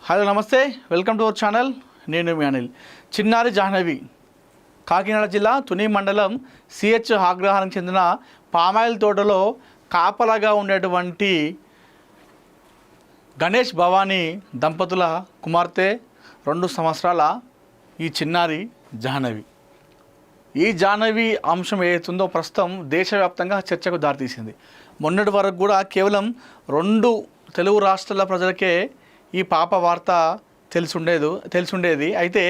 Hello నమస్తే, welcome to our channel. నేను మీ అనిల్. చిన్నారి జాహ్నవి కాకినాడ జిల్లా తుని మండలం సిహెచ్ ఆగ్రహానికి చెందిన పామాయిల్ తోటలో కాపలాగా ఉండేటువంటి గణేష్ భవానీ దంపతుల కుమార్తె 2 సంవత్సరాల ఈ చిన్నారి జాహ్నవి. ఈ జాహ్నవి అంశం ఏదైతుందో ప్రస్తుతం దేశవ్యాప్తంగా చర్చకు దారితీసింది. మొన్నటి వరకు కూడా కేవలం 2 తెలుగు రాష్ట్రాల ప్రజలకే ఈ పాప వార్త తెలిసుండేది. అయితే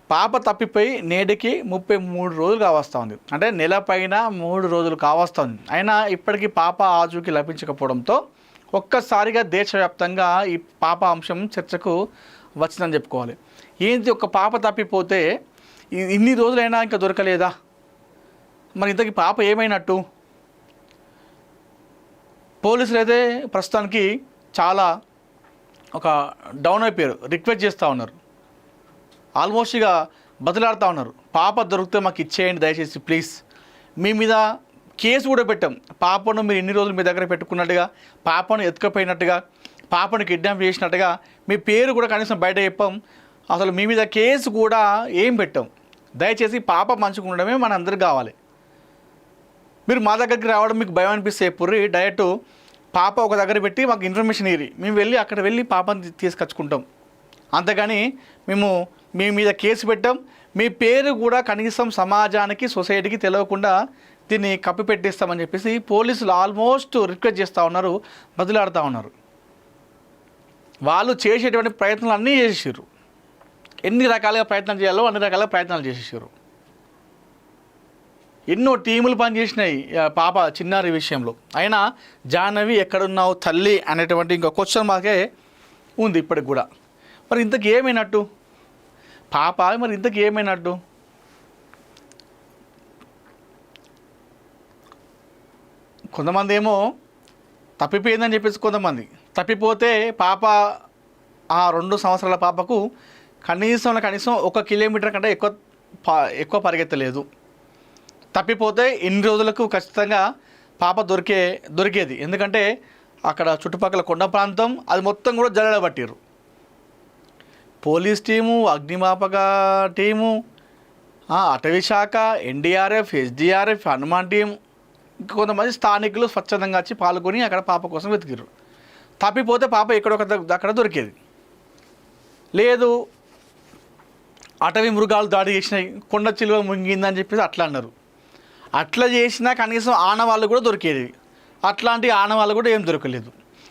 పాప తప్పిపోయి నేటికి 33 రోజులు కావస్తూ ఉంది. అంటే నెల పైన 3 రోజులు కావస్తూ ఉంది. అయినా ఇప్పటికీ పాప ఆచూకీ లభించకపోవడంతో ఒక్కసారిగా దేశవ్యాప్తంగా ఈ పాప అంశం చర్చకు వచ్చిందని చెప్పుకోవాలి. ఏంటి, ఒక పాప తప్పిపోతే ఇన్ని రోజులైనా ఇంకా దొరకలేదా? మరి ఇంతకీ పాప ఏమైనట్టు? పోలీసులు అయితే ప్రస్తుతానికి చాలా ఒక డౌన్ అయిపోయారు. రిక్వెస్ట్ చేస్తూ ఉన్నారు, ఆల్మోస్ట్ ఇక బదిలాడుతూ ఉన్నారు. పాప దొరికితే మాకు ఇచ్చేయండి దయచేసి ప్లీజ్. మీ మీద కేసు కూడా పెట్టాం. పాపను మీరు ఇన్ని రోజులు మీ దగ్గర పెట్టుకున్నట్టుగా, పాపను ఎత్తుకపోయినట్టుగా, పాపను కిడ్నాప్ చేసినట్టుగా మీ పేరు కూడా కనీసం బయట చెప్పాం. అసలు మీ మీద కేసు కూడా ఏం పెట్టాం. దయచేసి పాప మంచిగా ఉండడమే మన అందరికి కావాలి. మీరు మా దగ్గరికి రావడం మీకు భయం అనిపిస్తే ఎప్పుడు డైరెక్ట్ పాప ఒక దగ్గర పెట్టి మాకు ఇన్ఫర్మేషన్ ఇరి, మేము వెళ్ళి అక్కడ వెళ్ళి పాపని తీసుకొచ్చుకుంటాం. అంతేగాని మేము మీ మీద కేసు పెట్టాం. మీ పేరు కూడా కనీసం సమాజానికి, సొసైటీకి తెలియకుండా దీన్ని కప్పిపెట్టిస్తామని చెప్పేసి పోలీసులు ఆల్మోస్ట్ రిక్వెస్ట్ చేస్తూ ఉన్నారు, బదులాడుతూ ఉన్నారు. వాళ్ళు చేసేటువంటి ప్రయత్నాలు అన్నీ చేసేసారు. ఎన్ని రకాలుగా ప్రయత్నాలు చేయాలో అన్ని రకాలుగా ప్రయత్నాలు చేసేసారు. ఎన్నో టీములు పనిచేసినాయి పాప చిన్నారి విషయంలో. అయినా జాహ్నవి ఎక్కడున్నావు తల్లి అనేటువంటి ఇంకో క్వశ్చన్ మార్కే ఉంది ఇప్పటికి కూడా. మరి ఇంతకు ఏమైనట్టు పాప? మరి ఇంతకు ఏమైనట్టు? కొంతమంది ఏమో తప్పిపోయిందని చెప్పేసి, కొంతమంది తప్పిపోతే పాప ఆ 2 సంవత్సరాల పాపకు కనీసం 1 కిలోమీటర్ కంటే ఎక్కువ పరిగెత్తలేదు. తప్పిపోతే ఇన్ని రోజులకు ఖచ్చితంగా పాప దొరికేది. ఎందుకంటే అక్కడ చుట్టుపక్కల కొండ ప్రాంతం అది మొత్తం కూడా జల్లెడబట్టిరు. పోలీస్ టీము, అగ్నిమాపక టీము, అటవీ శాఖ, ఎన్డీఆర్ఎఫ్, ఎస్డీఆర్ఎఫ్, హనుమాన్ టీం, ఇంకా కొంతమంది స్థానికులు స్వచ్ఛందంగా వచ్చి పాల్గొని అక్కడ పాప కోసం వెతికిరు. తప్పిపోతే పాప అక్కడ దొరికేది. లేదు అటవీ మృగాలు దాడి చేసినాయి, కొండ చిలువ ముంగిందని చెప్పేసి అట్లా అన్నారు. అట్లా చేసినా కనీసం ఆనవాళ్ళు కూడా దొరికేది. అట్లాంటి ఆనవాళ్ళు కూడా ఏం దొరకలేదు.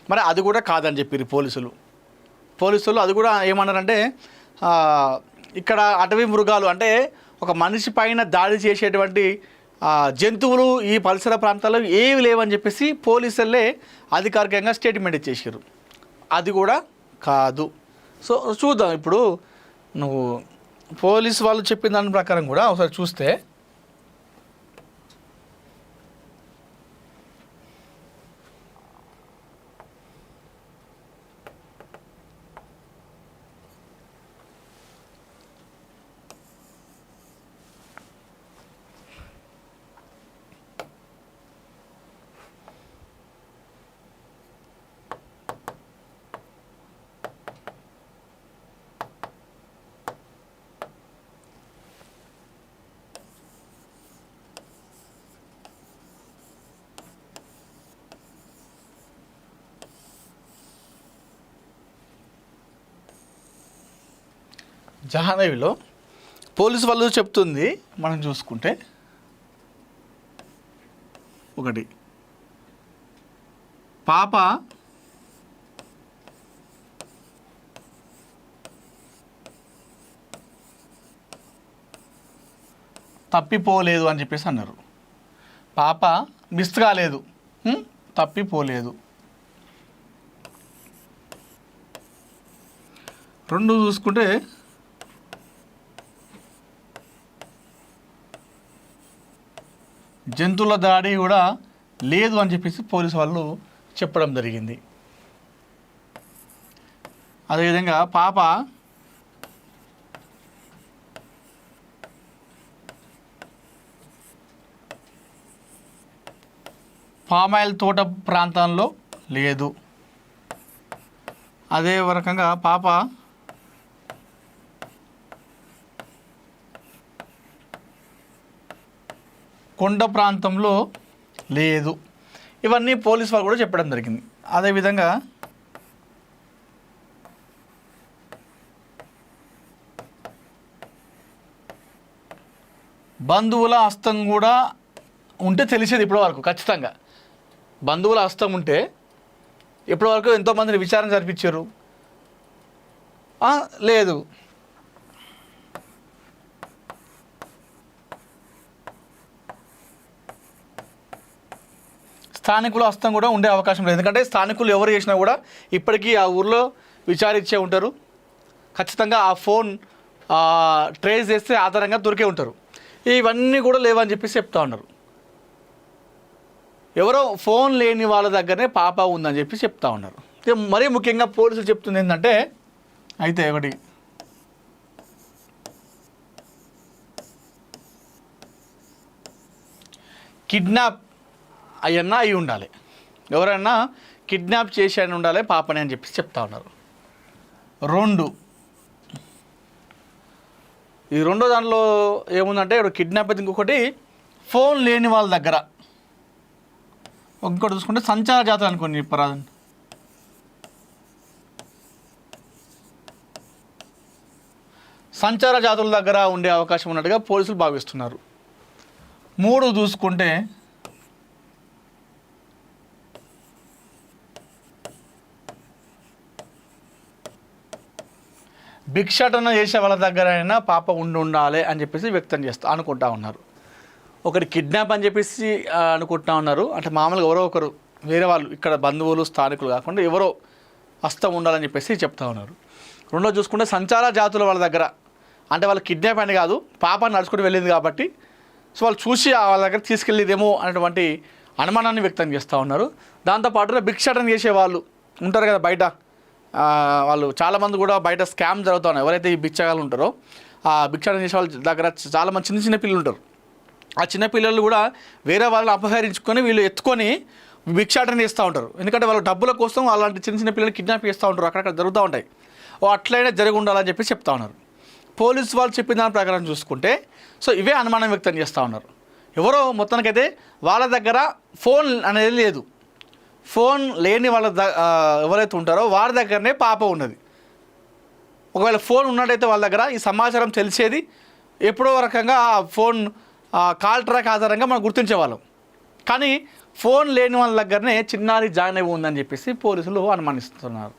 మరి అది కూడా కాదని చెప్పారు పోలీసులు. అది కూడా ఏమన్నారంటే ఇక్కడ అటవీ మృగాలు అంటే ఒక మనిషి పైన దాడి చేసేటువంటి జంతువులు ఈ పరిసర ప్రాంతాల్లో ఏవి లేవని చెప్పేసి పోలీసులే అధికారికంగా స్టేట్మెంట్ ఇచ్చేసారు. అది కూడా కాదు. సో చూద్దాం. ఇప్పుడు నువ్వు పోలీసు వాళ్ళు చెప్పిన దాని ప్రకారం కూడా ఒకసారి చూస్తే జాహ్నవిలో పోలీసు వాళ్ళు చెప్తుంది మనం చూసుకుంటే, ఒకటి పాప తప్పిపోలేదు అని చెప్పేసి అన్నారు. పాప మిస్ కాలేదు, తప్పిపోలేదు. 2 చూసుకుంటే జంతువుల దాడి కూడా లేదు అని చెప్పేసి పోలీసు వాళ్ళు చెప్పడం జరిగింది. అదేవిధంగా పాప పామాయిల్ తోట ప్రాంతంలో లేదు. అదే రకంగా పాప కొండ ప్రాంతంలో లేదు. ఇవన్నీ పోలీస్ వాళ్ళు కూడా చెప్పడం జరిగింది. అదేవిధంగా బంధువుల హస్తం కూడా ఉంటే తెలిసేది ఇప్పటివరకు. ఖచ్చితంగా బంధువుల హస్తం ఉంటే ఇప్పటివరకు ఎంతోమందిని విచారణ జరిపించారు. లేదు. స్థానికుల హస్తం కూడా ఉండే అవకాశం లేదు. ఎందుకంటే స్థానికులు ఎవరు చేసినా కూడా ఇప్పటికీ ఆ ఊర్లో విచారించే ఉంటారు. ఖచ్చితంగా ఆ ఫోన్ ట్రేస్ చేస్తే ఆధారంగా దొరికే ఉంటారు. ఇవన్నీ కూడా లేవని చెప్పేసి చెప్తా ఉన్నారు. ఎవరో ఫోన్ లేని వాళ్ళ దగ్గరనే పాప ఉందని చెప్పి చెప్తా ఉన్నారు. మరీ ముఖ్యంగా పోలీసులు చెప్తుంది ఏంటంటే, అయితే ఒకటి కిడ్నాప్ అయ్యన్నా అయి ఉండాలి, ఎవరైనా కిడ్నాప్ చేసి అని ఉండాలి పాపని అని చెప్పి చెప్తా ఉన్నారు. ఈ రెండో దాంట్లో ఏముందంటే ఇప్పుడు కిడ్నాప్ అయితే ఇంకొకటి ఫోన్ లేని వాళ్ళ దగ్గర. ఇంకోటి చూసుకుంటే సంచార జాతులు అనుకోండి, పరాధన్ సంచార జాతుల దగ్గర ఉండే అవకాశం ఉన్నట్టుగా పోలీసులు భావిస్తున్నారు. 3 చూసుకుంటే భిక్షాటన చేసే వాళ్ళ దగ్గర అయినా పాప ఉండాలి అని చెప్పేసి వ్యక్తం అనుకుంటా ఉన్నారు. ఒకటి కిడ్నాప్ అని చెప్పేసి అనుకుంటా ఉన్నారు. అంటే మామూలుగా ఎవరో ఒకరు వేరే వాళ్ళు ఇక్కడ బంధువులు స్థానికులు కాకుండా ఎవరో హస్తం ఉండాలని చెప్పేసి చెప్తా ఉన్నారు. రెండో చూసుకుంటే సంచార జాతుల వాళ్ళ దగ్గర, అంటే వాళ్ళు కిడ్నాప్ అని కాదు, పాప నడుచుకుంటూ వెళ్ళింది కాబట్టి సో వాళ్ళు చూసి వాళ్ళ దగ్గర తీసుకెళ్ళేదేమో అనేటువంటి అనుమానాన్ని వ్యక్తం చేస్తూ ఉన్నారు. దాంతోపాటుగా భిక్షాటన చేసే వాళ్ళు ఉంటారు కదా బయట, వాళ్ళు చాలామంది కూడా బయట స్కామ్ జరుగుతూ ఉన్నాయి. ఎవరైతే ఈ బిచ్చగాళ్ళు ఉంటారో ఆ భిక్షాటన చేసే వాళ్ళ దగ్గర చాలామంది చిన్న చిన్న పిల్లలు ఉంటారు. ఆ చిన్న పిల్లలు కూడా వేరే వాళ్ళని అపహరించుకొని వీళ్ళు ఎత్తుకొని భిక్షాటన చేస్తూ ఉంటారు. ఎందుకంటే వాళ్ళ డబ్బుల కోసం అలాంటి చిన్న చిన్న పిల్లలు కిడ్నాప్ చేస్తూ ఉంటారు, అక్కడక్కడ జరుగుతూ ఉంటాయి. అట్లయినా జరిగి ఉండాలని చెప్పి చెప్తా ఉన్నారు. పోలీసు వాళ్ళు చెప్పిన దాని ప్రకారం చూసుకుంటే సో ఇవే అనుమానం వ్యక్తం చేస్తూ ఉన్నారు. ఎవరో మొత్తానికైతే వాళ్ళ దగ్గర ఫోన్ అనేది లేదు. ఫోన్ లేని వాళ్ళ ఎవరైతే ఉంటారో వారి దగ్గరనే పాప ఉన్నది. ఒకవేళ ఫోన్ ఉన్నట్టయితే వాళ్ళ దగ్గర ఈ సమాచారం తెలిసేది ఎప్పుడో రకంగా ఆ ఫోన్ కాల్ ట్రాక్ ఆధారంగా మనం గుర్తించేవాళ్ళం. కానీ ఫోన్ లేని వాళ్ళ దగ్గరనే చిన్నారి జాయిన్ అయి ఉందని చెప్పేసి పోలీసులు అనుమానిస్తున్నారు.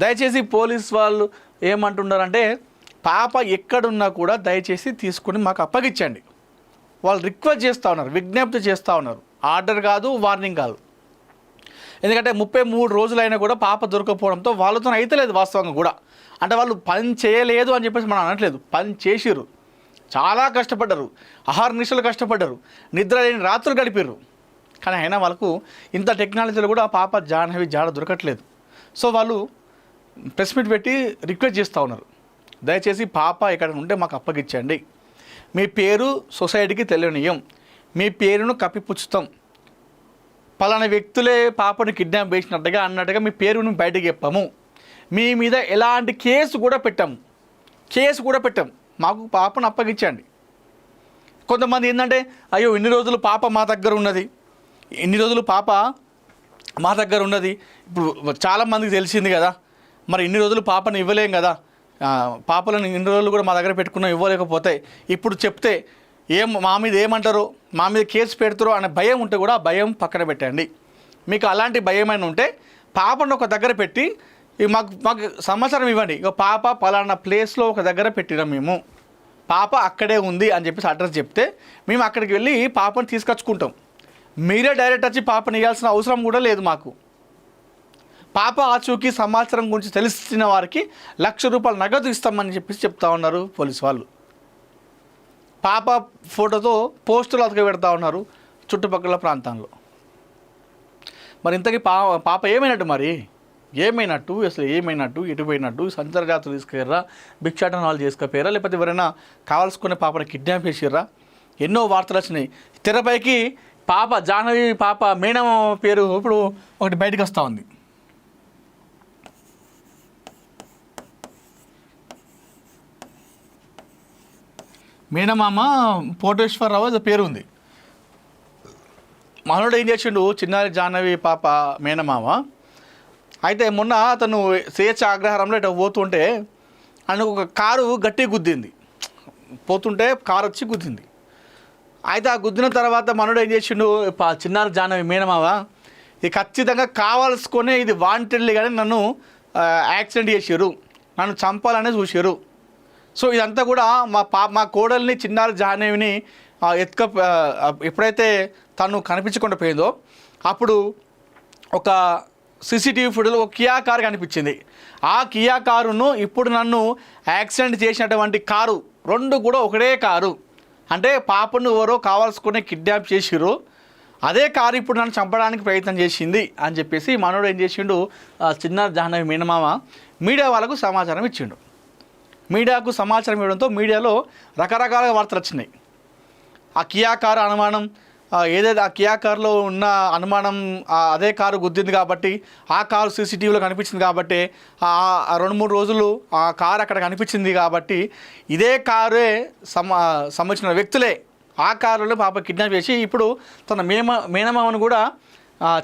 దయచేసి పోలీస్ వాళ్ళు ఏమంటున్నారంటే, పాప ఎక్కడున్నా కూడా దయచేసి తీసుకుని మాకు అప్పగించండి. వాళ్ళు రిక్వెస్ట్ చేస్తూ ఉన్నారు, విజ్ఞప్తి చేస్తూ ఉన్నారు. ఆర్డర్ కాదు, వార్నింగ్ కాదు. ఎందుకంటే 33 రోజులైనా కూడా పాప దొరకపోవడంతో వాళ్ళతో అయితే లేదు వాస్తవంగా కూడా. అంటే వాళ్ళు పని చేయలేదు అని చెప్పేసి మనం అనట్లేదు, పని చేసిర్రు, చాలా కష్టపడ్డారు, అహర్నిశలు కష్టపడ్డారు, నిద్ర లేని రాత్రులు గడిపారు. కానీ అయినా వాళ్ళకు ఇంత టెక్నాలజీలో కూడా పాప జాహ్నవి జాడ దొరకట్లేదు. సో వాళ్ళు ప్రెస్ మీట్ పెట్టి రిక్వెస్ట్ చేస్తూ ఉన్నారు, దయచేసి పాప ఎక్కడ ఉంటే మాకు అప్పగించండి. మీ పేరు సొసైటీకి తెలియనీయం, మీ పేరును కప్పిపుచ్చుతాం, పలానా వ్యక్తులే పాపను కిడ్నాప్ చేసినట్టుగా అన్నట్టుగా మీ పేరును బయటకు చెప్పాము, మీ మీద ఎలాంటి కేసు కూడా పెట్టాము, మాకు పాపను అప్పగించండి. కొంతమంది ఏంటంటే, అయ్యో ఇన్ని రోజులు పాప మా దగ్గర ఉన్నది, ఇప్పుడు చాలామందికి తెలిసింది కదా, మరి ఇన్ని రోజులు పాపను ఇవ్వలేం కదా, పాపలను ఇన్ని రోజులు కూడా మా దగ్గర పెట్టుకున్నాం, ఇవ్వలేకపోతే ఇప్పుడు చెప్తే మా మీద ఏమంటారో, మా మీద కేసు పెడతారో అనే భయం ఉంటే కూడా ఆ భయం పక్కన పెట్టండి. మీకు అలాంటి భయమైనా ఉంటే పాపను ఒక దగ్గర పెట్టి మాకు సమాచారం ఇవ్వండి. ఇక పాప పలానా ప్లేస్లో ఒక దగ్గర పెట్టినాం, మేము పాప అక్కడే ఉంది అని చెప్పేసి అడ్రస్ చెప్తే మేము అక్కడికి వెళ్ళి పాపను తీసుకొచ్చుకుంటాం. మీరే డైరెక్ట్ వచ్చి పాపను ఇవ్వాల్సిన అవసరం కూడా లేదు మాకు. పాప ఆచూకీ సమాచారం గురించి తెలిసిన వారికి ₹1,00,000 నగదు ఇస్తామని చెప్పేసి చెప్తా ఉన్నారు పోలీసు వాళ్ళు. పాప ఫోటోతో పోస్టులు అతక పెడతా ఉన్నారు చుట్టుపక్కల ప్రాంతాల్లో. మరి ఇంతకీ పాప ఏమైనట్టు, అసలు ఏమైనట్టు, ఎటు పోయినట్టు, సంచార జాతులు తీసుకెళ్ళరా, భిక్షాటన వాళ్ళు చేసుకపోయారా, లేకపోతే ఎవరైనా కావాల్సుకునే పాపని కిడ్నాప్ చేసిర్రా? ఎన్నో వార్తలు వచ్చినాయి తెరపైకి. పాప జాహ్నవి పాప మేడం పేరు ఇప్పుడు ఒకటి బయటకు వస్తూ ఉంది. మేనమామ కోటేశ్వరరావు అది పేరు ఉంది. మనోడు ఏం చేసిండు, చిన్నారి జాహ్నవి పాప మేనమామ. అయితే మొన్న అతను స్వేచ్ఛ అగ్రహారంలో ఇట్లా పోతుంటే ఆయనకు ఒక కారు గట్టి గుద్దింది. పోతుంటే కారు వచ్చి గుద్దింది. అయితే ఆ గుద్దిన తర్వాత మనోడు ఏం చేసిండు, చిన్నారి జాహ్నవి మేనమామ ఇది ఖచ్చితంగా కావాల్సుకొని ఇది వాంటెడ్లీ కానీ నన్ను యాక్సిడెంట్ చేసారు, నన్ను చంపాలనే చూసారు. సో ఇదంతా కూడా మా కోడల్ని చిన్నారి జాహ్నవిని ఎప్పుడైతే తను కనిపించకుండా పోయిందో అప్పుడు ఒక సీసీటీవీ ఫుటేజ్లో ఒక కియా కారు కనిపించింది. ఆ కియా కారును ఇప్పుడు నన్ను యాక్సిడెంట్ చేసినటువంటి కారు రెండు కూడా ఒకటే కారు. అంటే పాపను ఎవరో కావాల్సుకునే కిడ్నాప్ చేసిరు, అదే కారు ఇప్పుడు నన్ను చంపడానికి ప్రయత్నం చేసింది అని చెప్పేసి మనోడు ఏం చేసిండు, చిన్నారి జాహ్నవి మేనమామ మీడియా వాళ్ళకు సమాచారం ఇచ్చిండు. మీడియాకు సమాచారం ఇవ్వడంతో మీడియాలో రకరకాల వార్తలు వచ్చినాయి. ఆ కియా కారు అనుమానం ఏదైతే ఆ కియా కారులో ఉన్న అనుమానం అదే కారు గుద్దింది కాబట్టి ఆ కారు సీసీటీవీలో కనిపించింది కాబట్టి 2-3 రోజులు ఆ కారు అక్కడ కనిపించింది కాబట్టి ఇదే కారే సంబంధించిన వ్యక్తులే ఆ కారులో పాప కిడ్నాప్ చేసి ఇప్పుడు తన మేనమామను కూడా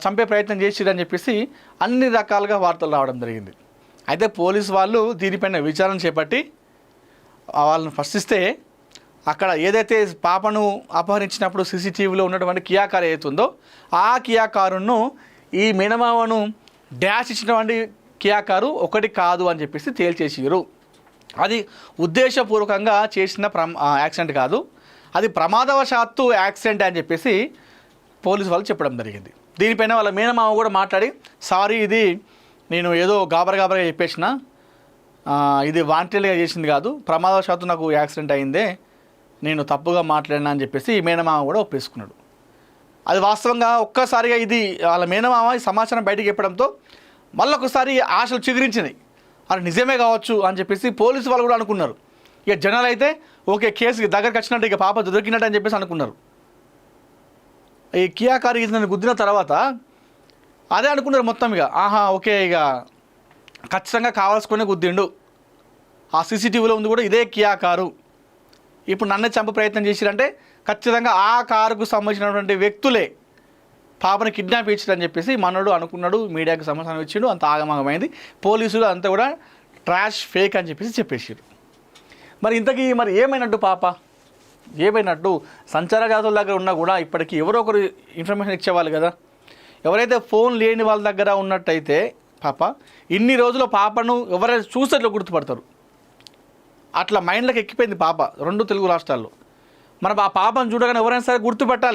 చంపే ప్రయత్నం చేసిరని చెప్పేసి అన్ని రకాలుగా వార్తలు రావడం జరిగింది. అయితే పోలీసు వాళ్ళు దీనిపైన విచారణ చేపట్టి వాళ్ళని ప్రశ్నిస్తే అక్కడ ఏదైతే పాపను అపహరించినప్పుడు సీసీటీవీలో ఉన్నటువంటి కియా కారు ఏదైతుందో ఆ కియా కారును ఈ మేనమామను డ్యాష్ ఇచ్చినటువంటి కియా కారు ఒకటి కాదు అని చెప్పేసి తేల్చేసిరు. అది ఉద్దేశపూర్వకంగా చేసిన యాక్సిడెంట్ కాదు, అది ప్రమాదవశాత్తు యాక్సిడెంట్ అని చెప్పేసి పోలీసు వాళ్ళు చెప్పడం జరిగింది. దీనిపైన వాళ్ళ మేనమామ కూడా మాట్లాడి సారీ ఇది నేను ఏదో గాబరగా చెప్పేసిన, ఇది వాంటెడ్గా చేసింది కాదు, ప్రమాదవశాత్తు నాకు యాక్సిడెంట్ అయిందే, నేను తప్పుగా మాట్లాడినా అని చెప్పేసి ఈ మేనమామ కూడా ఒప్పేసుకున్నాడు. అది వాస్తవంగా ఒక్కసారిగా ఇది వాళ్ళ మేనమామ ఈ సమాచారం బయటికి చెప్పడంతో మళ్ళొకసారి ఆశలు చిగురించినాయి. అది నిజమే కావచ్చు అని చెప్పేసి పోలీసు వాళ్ళు కూడా అనుకున్నారు. ఇక జనాలు అయితే ఓకే కేసు దగ్గరికి వచ్చినట్టు ఇక పాప దొరికినట్టు అని చెప్పేసి అనుకున్నారు. ఈ కియా కారు నన్ను గుద్దిన తర్వాత అదే అనుకున్నారు మొత్తం. ఇక ఓకే ఇక ఖచ్చితంగా కావాల్సుకునే గుద్దిండు, ఆ సీసీటీవీలో ఉంది కూడా ఇదే కియా కారు, ఇప్పుడు నన్నే చంప ప్రయత్నం చేసిరంటే ఖచ్చితంగా ఆ కారుకు సంబంధించినటువంటి వ్యక్తులే పాపని కిడ్నాప్ ఇచ్చారని చెప్పేసి మనోడు అనుకున్నాడు. మీడియాకి సమాచారం ఇచ్చిండు, అంత ఆగమాగమైంది. పోలీసులు అంతా కూడా ట్రాష్ ఫేక్ అని చెప్పేసి చెప్పేసారు. మరి ఇంతకీ మరి ఏమైనట్టు పాప ఏమైనట్టు? సంచార జాతుల దగ్గర ఉన్నా కూడా ఇప్పటికీ ఎవరో ఒకరు ఇన్ఫర్మేషన్ ఇచ్చేవాళ్ళు కదా. ఎవరైతే ఫోన్ లేని వాళ్ళ దగ్గర ఉన్నట్టయితే పాప ఇన్ని రోజుల పాపను ఎవరైనా చూసేట్లు గుర్తుపడతారు. అట్లా మైండ్లోకి ఎక్కిపోయింది పాప 2 తెలుగు రాష్ట్రాల్లో. మనం ఆ పాపను చూడగానే ఎవరైనా సరే గుర్తుపెట్టాలి.